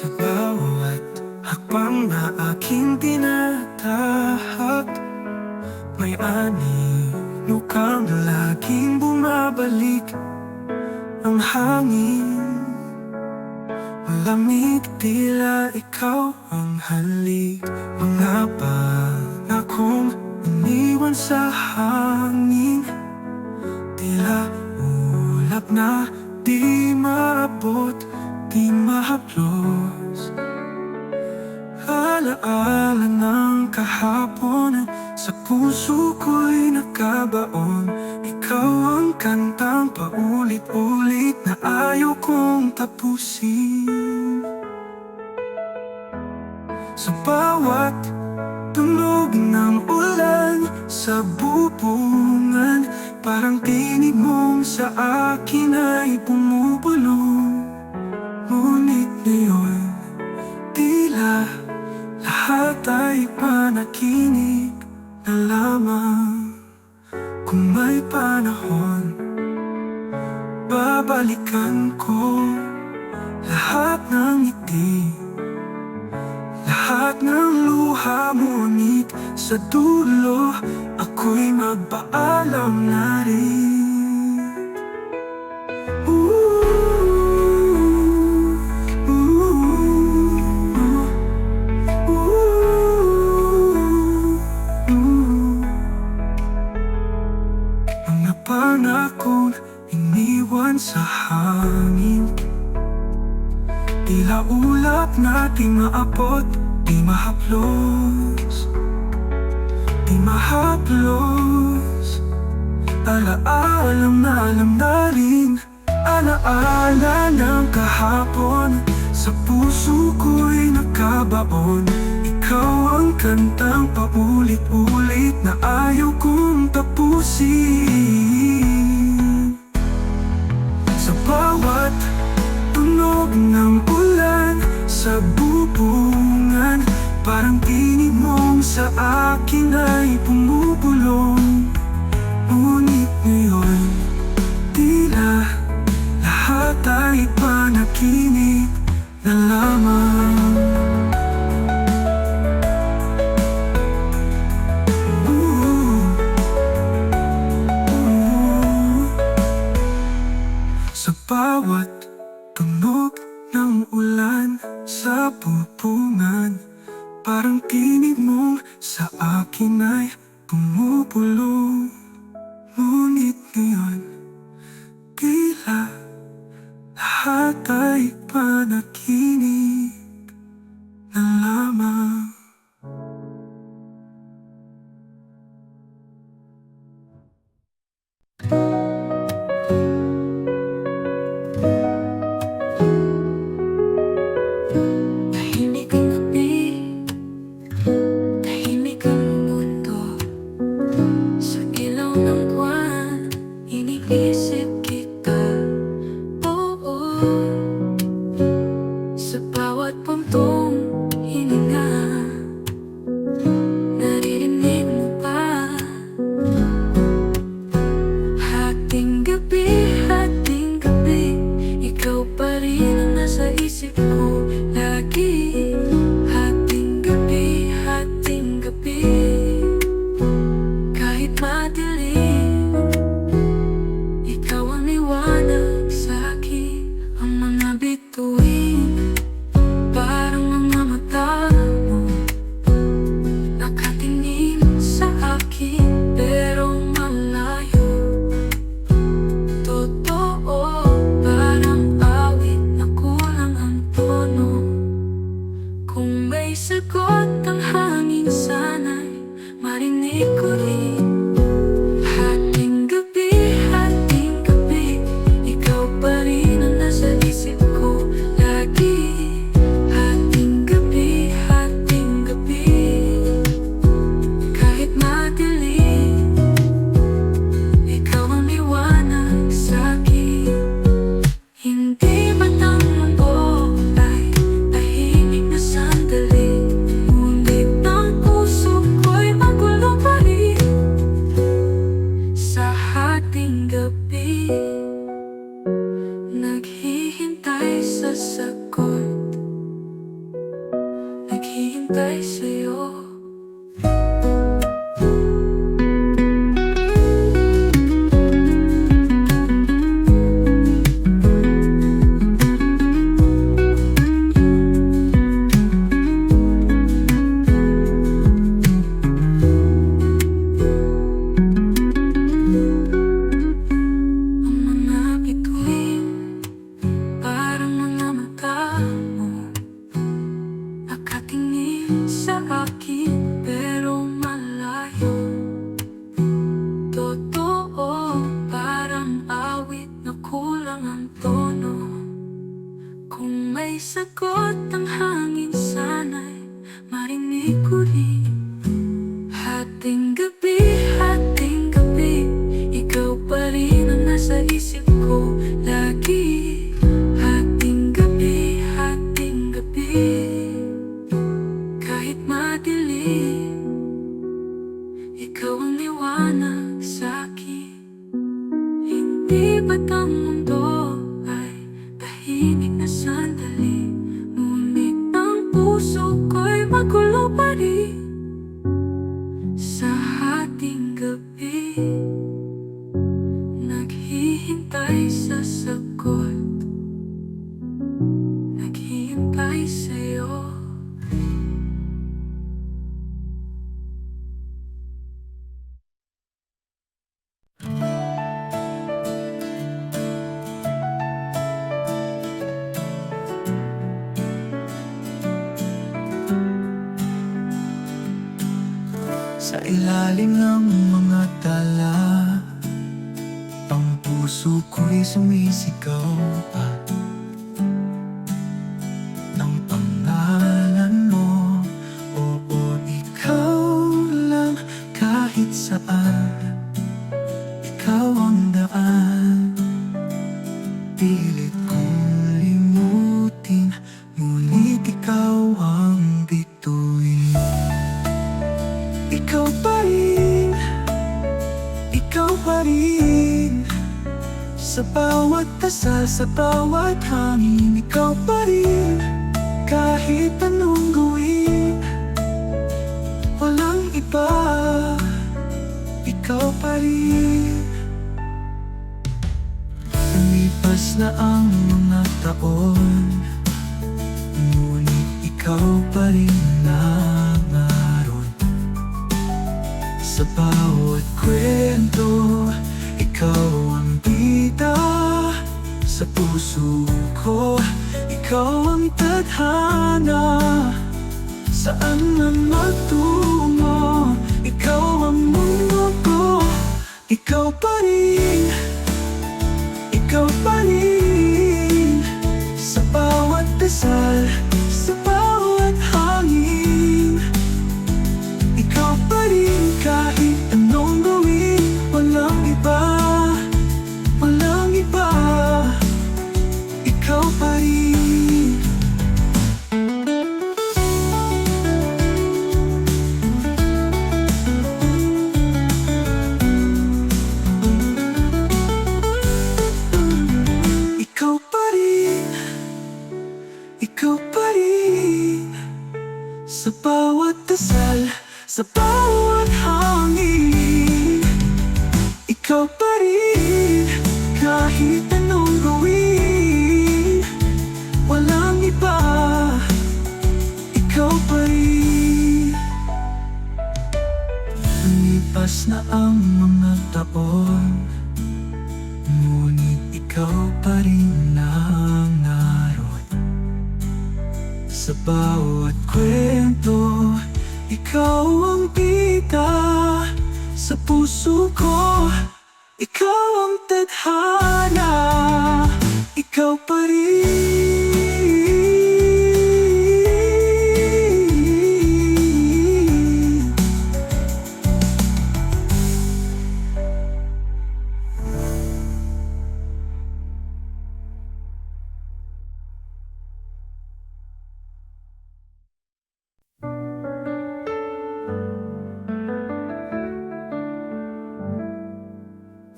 Sa bawat hakbang na aking tinatahak, may anino kang laging bumabalik. Ang hangin malamig, tila ikaw ang halik. Mga pangakong iniwan sa hangin, tila ulap na di maabot, di mahaplos. Alaala ng kahapon sa puso ko'y nakabaon. Ikaw ang kantang paulit-ulit na ayaw kong tapusin. Sa bawat tunog ng ulan sa bubungan, parang tinig mong sa akin ay bumubulong. Ngunit ngayon, tila lahat ay panaginip na lamang. Kung may panahon, babalikan ko lahat ng ngiti, lahat ng luha. Ngunit sa dulo, ako'y magpaalam na rin. Mga pangakong iniwan sa hangin, tila ulap na di maabot, di mahaplos, di mahaplos. Alaalam na rin, alaala ng kahapon, sa puso ko'y nakabaon. Ikaw ang kantang paulit-ulit na ayaw kong tapusin. Sa bawat tunog ng ulan sa bubungan, parang tinig mong sa akin ay bumubulong. Ngunit ngayon, tila lahat ay panaginip na lamang. Sa bawat tunog ng ulan sa bubungan, parang tinig mong sa akin ay bumubulong. Ngunit ngayon, tila lahat ay panaginip na lamang. Tahimik ang gabi, tahimik ang mundo. Sa ilaw ng buwan, iniisip kita. Oo, sa bawat puntong hininga, naririnig mo pa. Hating gabi, ikaw pa rin ang nasa isip ko lagi. Hating gabi, kahit madilim, ikaw ang liwanag sa'kin. Ang mga bituin, parang mga mata mo, nakatingin sa akin pero malayo. Totoo, parang awit na kulang ang tono. Kung may sagot ang hangin, sana'y marinig ko rin. Hating gabi, ikaw pa rin ang nasa isip ko lagi. Hating gabi, kahit madilim, ikaw ang liwanag sa'kin. Hindi ba't ang mundo ay tahimik na sandali? Ngunit ang puso ko'y magulo pa rin. Sa hating gabi, naghihintay sa sagot. sagot ng hangin, sana'y marinig ko rin. Hating gabi, ikaw pa rin ang nasa isip ko lagi. Hating gabi, kahit madilim, ikaw ang liwanag sa'kin. Hindi ba't ang mundo ay tahimik na sandali, ngunit ang puso ko'y magulo pa rin. Sa hating gabi, naghihintay sa sagot, naghihintay sa'yo. Sa ilalim ng mga tala, ang puso ko'y sumisigaw pa ng pangalan mo. Oo, ikaw lang kahit saan, ikaw ang daan. Pilit kong limutin, ngunit ikaw ang bituin. Ikaw pa rin, sa bawat dasal, sa bawat hangin. Ikaw pa rin, kahit anong gawin, walang iba. Ikaw pa rin. Lumipas na ang mga taon, ngunit ikaw pa rin naroon. Sa bawat kwento, ikaw ang bida. Sa puso ko, ikaw ang tadhana. Saan man magtungo, ikaw ang mundo ko. Ikaw pa rin, ikaw pa rin. Sa bawat dasal, sa bawat hangin, ikaw pa rin, kahit anong gawin, walang iba, walang iba. Ikaw pa rin. Ikaw pa rin, ikaw pa rin. Sa bawat dasal, sa bawat hangin, ikaw pa rin, kahit anong gawin, walang iba. Ikaw pa rin. Lumipas na ang mga taon, ngunit ikaw pa rin naroon. Sa bawat kwento, ikaw ang bida. Sa puso ko, ikaw ang tadhana. Ikaw pa rin.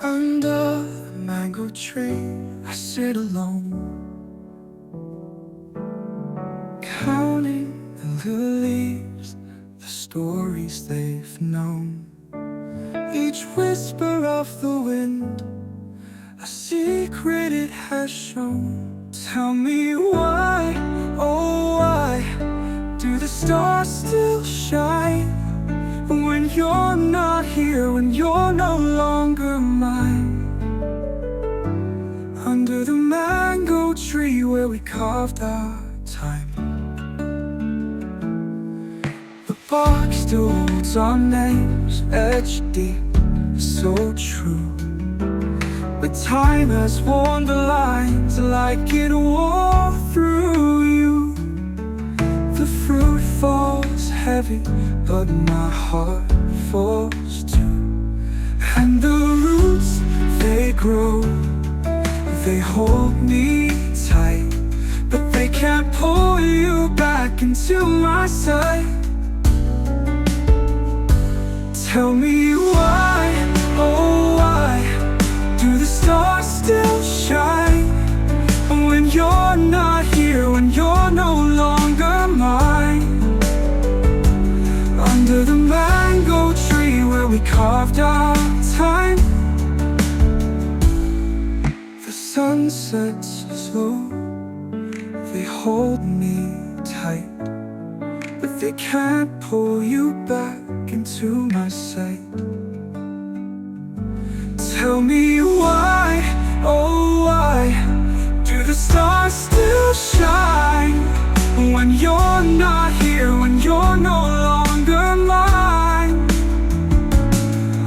Under the mango tree, I sit alone, counting the leaves, the stories they've known. Each whisper of the wind, a secret it has shown. Tell me why, oh why, do the stars still shine when you're not here, when you're no longer mine? Under the mango tree where we carved our time, the bark still holds our names etched deep, so true. But time has worn the lines like it wore through you. fruit falls heavy, but my heart falls too. And the roots, they grow, they hold me tight, but they can't pull you back into my sight. Tell me why, oh why, do the stars still shine when you're not here, when you're no longer mine? Under the mango tree where we carved our time, the sun sets slow, they hold me tight, but they can't pull you back into my sight. Tell me why, oh why, do the stars still shine when you're not here, when you're no longer mine?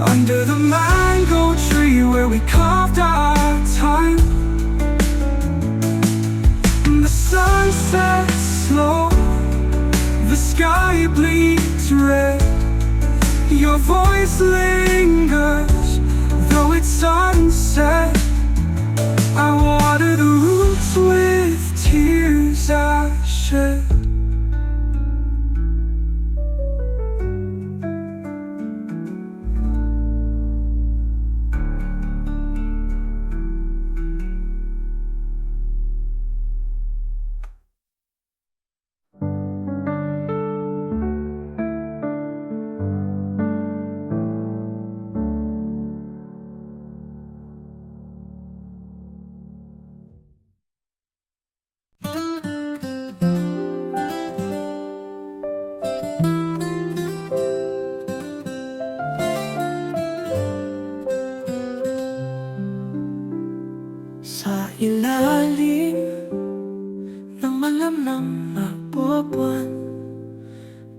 Under the mango tree where we carved our time, the sun sets slow, the sky bleeds red, your voice lingers, though it's sunset. I water the roots with tears I shed. Sa ilalim ng malamnam na buwan,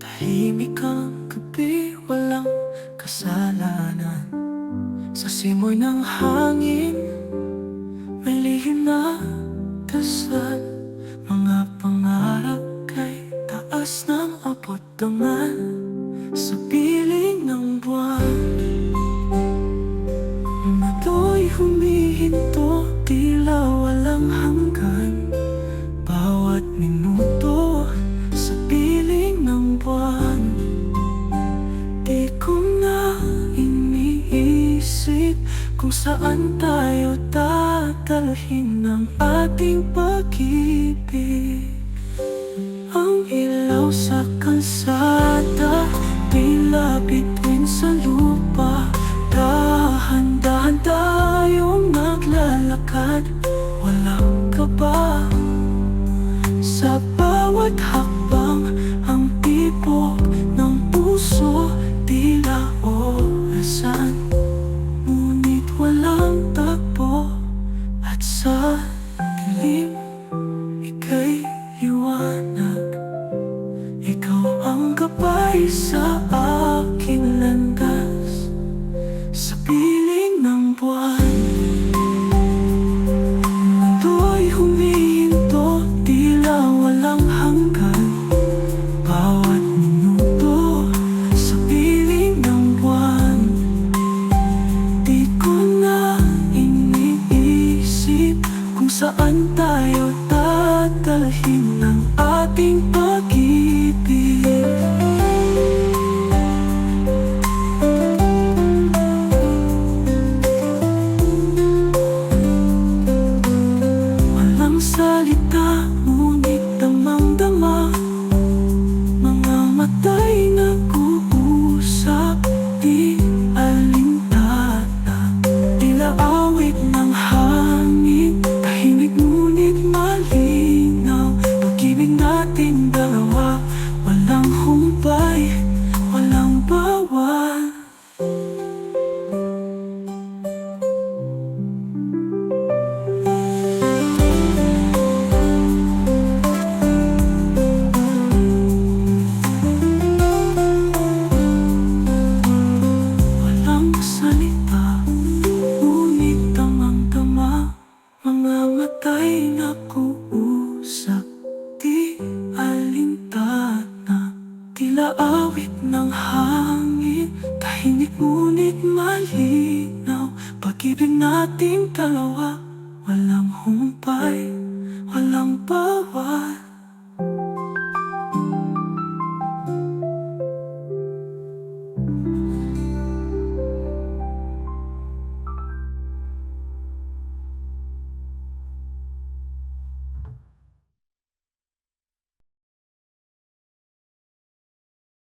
tahimik ang gabi, walang kasalanan. Sa simoy ng hangin, may lihim na dasal, mga pangarap kay taas ng abot dangan. Sa piling ng buwan, ako'y humihinto, tila walang hanggan. Bawat minuto sa piling ng buwan, di ko na iniisip kung saan tayo dadalhin ng ating pag-ibig. Ang ilaw sa kalsada, tila bituin sa lupa. Dahan-dahan tayong naglalakad, walang kaba. Sa bawat hakbang, ang tibok ng puso, tila orasan, ngunit walang takbo. At sa dilim, ika'y liwanag, ikaw ang gabay sa aking landas. Sa piling ng buwan, mundo'y humihinto, tila walang hanggan. Bawat minuto sa piling ng buwan, di ko na iniisip kung saan tayo dadalhin ng ating pag-ibig. Salita, ngunit damang-dama, mga mata'y nag-uusap, di alintana. Tila awit ng hangin, tahimik ngunit ating dalawa, walang humpay, walang bawat